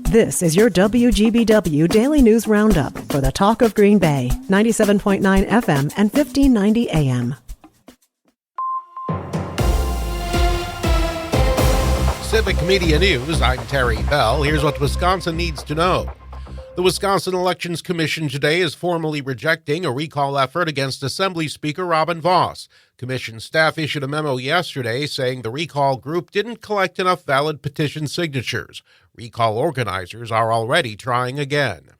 This is your WGBW Daily News Roundup for the Talk of Green Bay, 97.9 FM and 1590 AM. Civic Media News, I'm Terry Bell. Here's what Wisconsin needs to know. The Wisconsin Elections Commission today is formally rejecting a recall effort against Assembly Speaker Robin Vos. Commission staff issued a memo yesterday saying the recall group didn't collect enough valid petition signatures. Recall organizers are already trying again.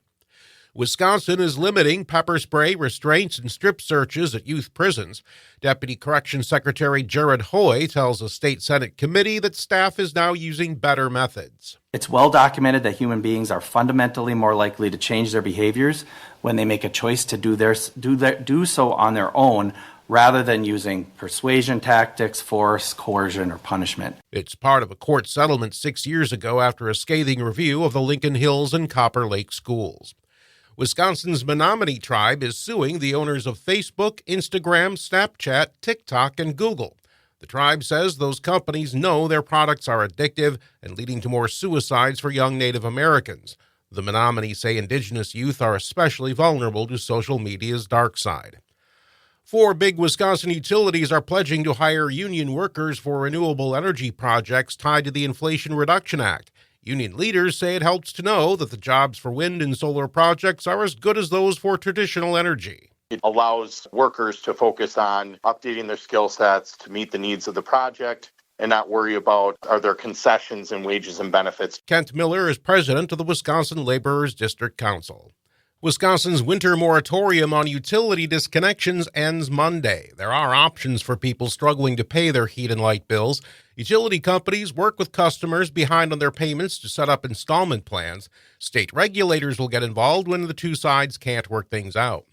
Wisconsin is limiting pepper spray, restraints, and strip searches at youth prisons. Deputy Corrections Secretary Jared Hoy tells a state Senate committee that staff is now using better methods. It's well documented that human beings are fundamentally more likely to change their behaviors when they make a choice to do so on their own, rather than using persuasion tactics, force, coercion, or punishment. It's part of a court settlement 6 years ago after a scathing review of the Lincoln Hills and Copper Lake schools. Menominee Menominee tribe is suing the owners of Facebook, Instagram, Snapchat, TikTok, and Google. The tribe says those companies know their products are addictive and leading to more suicides for young Native Americans. The Menominee say Indigenous youth are especially vulnerable to social media's dark side. 4 big Wisconsin utilities are pledging to hire union workers for renewable energy projects tied to the Inflation Reduction Act. Union leaders say it helps to know that the jobs for wind and solar projects are as good as those for traditional energy. It allows workers to focus on updating their skill sets to meet the needs of the project and not worry about are there concessions in wages and benefits. Kent Miller is president of the Wisconsin Laborers District Council. Wisconsin's winter moratorium on utility disconnections ends Monday. There are options for people struggling to pay their heat and light bills. Utility companies work with customers behind on their payments to set up installment plans. State regulators will get involved when the two sides can't work things out.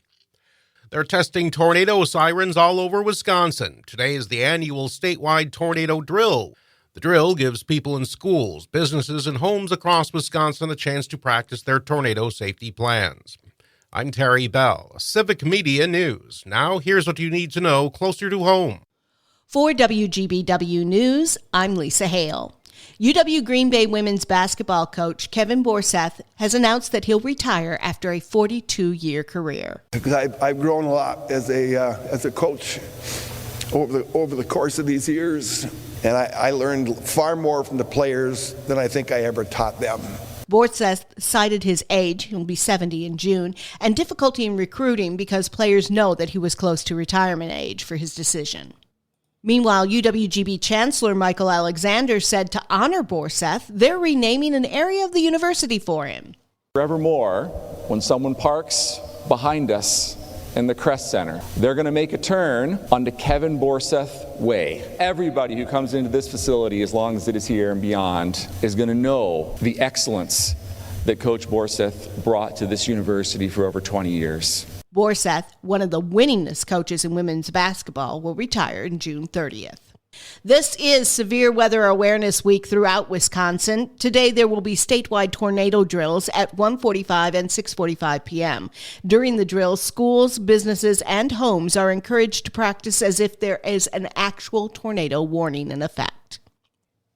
They're testing tornado sirens all over Wisconsin. Today is the annual statewide tornado drill. The drill gives people in schools, businesses, and homes across Wisconsin a chance to practice their tornado safety plans. I'm Terry Bell, Civic Media News. Now here's what you need to know closer to home. For WGBW News, I'm Lisa Hale. UW Green Bay women's basketball coach Kevin Borseth has announced that he'll retire after a 42-year career. Because I've grown a lot as a coach over the course of these years, and I learned far more from the players than I think I ever taught them. Borseth cited his age, he'll be 70 in June, and difficulty in recruiting because players know that he was close to retirement age for his decision. Meanwhile, UWGB Chancellor Michael Alexander said to honor Borseth, they're renaming an area of the university for him. Forevermore, when someone parks behind us in the Crest Center, they're going to make a turn onto Kevin Borseth Way. Everybody who comes into this facility, as long as it is here and beyond, is going to know the excellence that Coach Borseth brought to this university for over 20 years. Borseth, one of the winningest coaches in women's basketball, will retire in June 30th. This is Severe Weather Awareness Week throughout Wisconsin. Today there will be statewide tornado drills at 1:45 and 6:45 p.m. During the drills, schools, businesses, and homes are encouraged to practice as if there is an actual tornado warning in effect.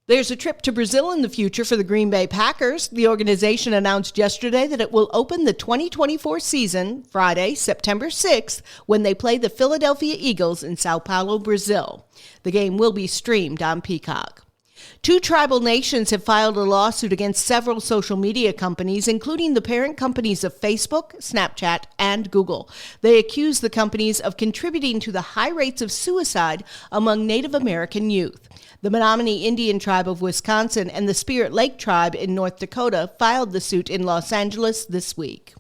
There's a trip to Brazil in the future for the Green Bay Packers. The organization announced yesterday that it will open the 2024 season Friday, September 6th, when they play the Philadelphia Eagles in Sao Paulo, Brazil. The game will be streamed on Peacock. 2 tribal nations have filed a lawsuit against several social media companies, including the parent companies of Facebook, Snapchat, and Google. They accuse the companies of contributing to the high rates of suicide among Native American youth. The Menominee Indian Tribe of Wisconsin and the Spirit Lake Tribe in North Dakota filed the suit in Los Angeles this week.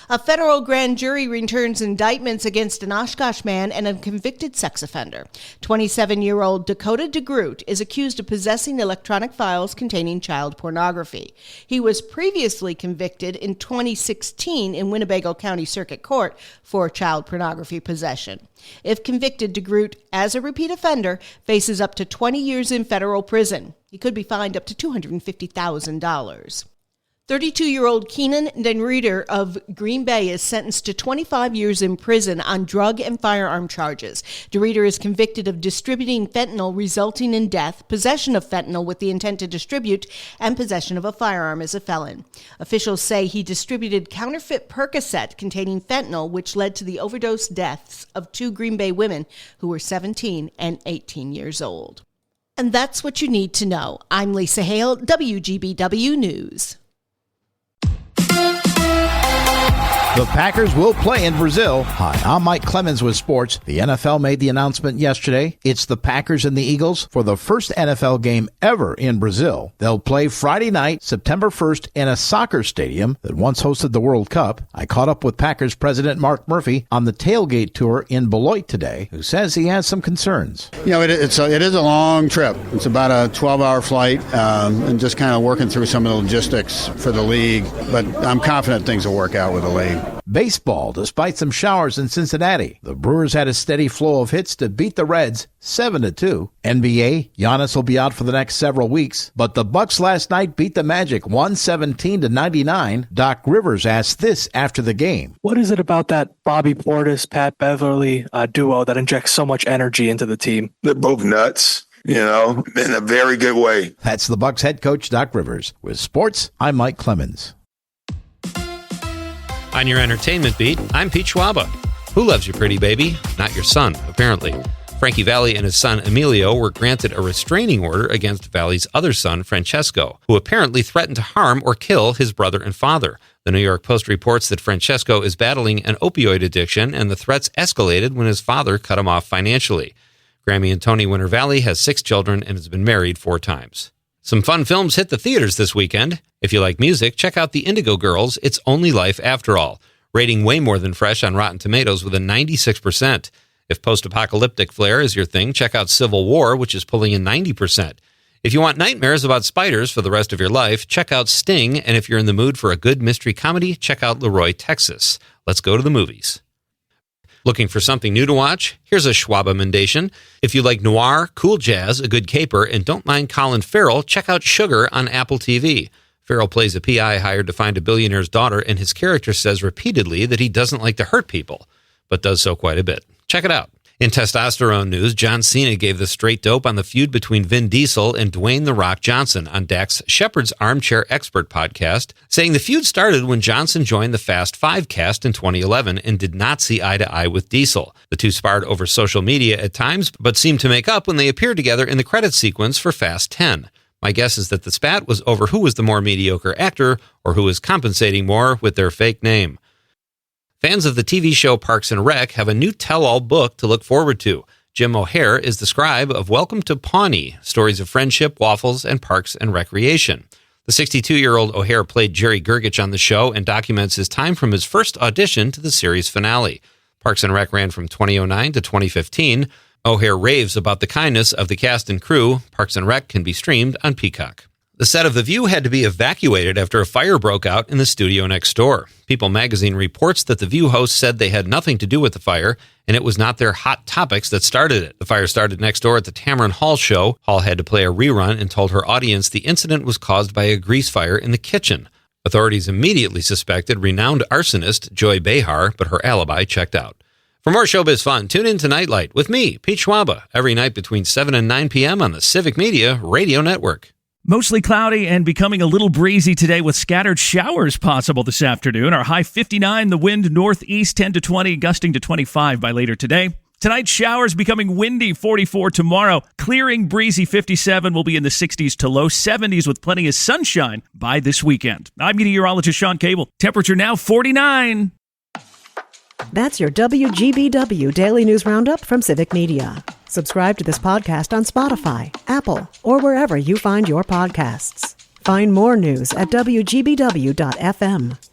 A federal grand jury returns indictments against an Oshkosh man and a convicted sex offender. 27-year-old Dakota DeGroot is accused of possessing electronic files containing child pornography. He was previously convicted in 2016 in Winnebago County Circuit Court for child pornography possession. If convicted, DeGroot, as a repeat offender, faces up to 20 years in federal prison. He could be fined up to $250,000. 32-year-old Keenan DeRieder of Green Bay is sentenced to 25 years in prison on drug and firearm charges. DeRieder is convicted of distributing fentanyl resulting in death, possession of fentanyl with the intent to distribute, and possession of a firearm as a felon. Officials say he distributed counterfeit Percocet containing fentanyl, which led to the overdose deaths of 2 Green Bay women who were 17 and 18 years old. And that's what you need to know. I'm Lisa Hale, WGBW News. The Packers will play in Brazil. Hi, I'm Mike Clemens with sports. The NFL made the announcement yesterday. It's the Packers and the Eagles for the first NFL game ever in Brazil. They'll play Friday night, September 1st, in a soccer stadium that once hosted the World Cup. I caught up with Packers president Mark Murphy on the tailgate tour in Beloit today, who says he has some concerns. You know, it is a long trip. It's about a 12-hour flight, and just kind of working through some of the logistics for the league. But I'm confident things will work out with the league. Baseball, despite some showers in Cincinnati, the Brewers had a steady flow of hits to beat the Reds 7-2. NBA, Giannis will be out for the next several weeks, but the Bucks last night beat the Magic 117-99. Doc Rivers asked this after the game. What is it about that Bobby Portis, Pat Beverly duo that injects so much energy into the team? They're both nuts, you know, in a very good way. That's the Bucks head coach, Doc Rivers. With sports, I'm Mike Clemens. On your entertainment beat, I'm Pete Schwaba. Who loves your pretty baby? Not your son, apparently. Frankie Valli and his son Emilio were granted a restraining order against Valli's other son, Francesco, who apparently threatened to harm or kill his brother and father. The New York Post reports that Francesco is battling an opioid addiction, and the threats escalated when his father cut him off financially. Grammy and Tony winner Valli has 6 children and has been married 4 times. Some fun films hit the theaters this weekend. If you like music, check out the Indigo Girls' It's Only Life After All, rating way more than fresh on Rotten Tomatoes with a 96%. If post-apocalyptic flair is your thing, check out Civil War, which is pulling in 90%. If you want nightmares about spiders for the rest of your life, check out Sting, and if you're in the mood for a good mystery comedy, check out Leroy, Texas. Let's go to the movies. Looking for something new to watch? Here's a Schwab-mendation. If you like noir, cool jazz, a good caper, and don't mind Colin Farrell, check out Sugar on Apple TV. Farrell plays a PI hired to find a billionaire's daughter, and his character says repeatedly that he doesn't like to hurt people, but does so quite a bit. Check it out. In testosterone news, John Cena gave the straight dope on the feud between Vin Diesel and Dwayne "The Rock" Johnson on Dax Shepard's Armchair Expert podcast, saying the feud started when Johnson joined the Fast Five cast in 2011 and did not see eye to eye with Diesel. The two sparred over social media at times, but seemed to make up when they appeared together in the credits sequence for Fast 10. My guess is that the spat was over who was the more mediocre actor or who was compensating more with their fake name. Fans of the TV show Parks and Rec have a new tell-all book to look forward to. Jim O'Hare is the scribe of Welcome to Pawnee, Stories of Friendship, Waffles, and Parks and Recreation. The 62-year-old O'Hare played Jerry Gergich on the show and documents his time from his first audition to the series finale. Parks and Rec ran from 2009 to 2015. O'Hare raves about the kindness of the cast and crew. Parks and Rec can be streamed on Peacock. The set of The View had to be evacuated after a fire broke out in the studio next door. People magazine reports that The View hosts said they had nothing to do with the fire, and it was not their hot topics that started it. The fire started next door at the Tamron Hall show. Hall had to play a rerun and told her audience the incident was caused by a grease fire in the kitchen. Authorities immediately suspected renowned arsonist Joy Behar, but her alibi checked out. For more showbiz fun, tune in to Nightlight with me, Pete Schwaba, every night between 7 and 9 p.m. on the Civic Media Radio Network. Mostly cloudy and becoming a little breezy today with scattered showers possible this afternoon. Our high 59, the wind northeast 10 to 20, gusting to 25 by later today. Tonight, showers becoming windy, 44 tomorrow. Clearing breezy, 57 will be in the 60s to low 70s with plenty of sunshine by this weekend. I'm meteorologist Sean Cable. Temperature now 49. That's your WGBW Daily News Roundup from Civic Media. Subscribe to this podcast on Spotify, Apple, or wherever you find your podcasts. Find more news at WGBW.FM.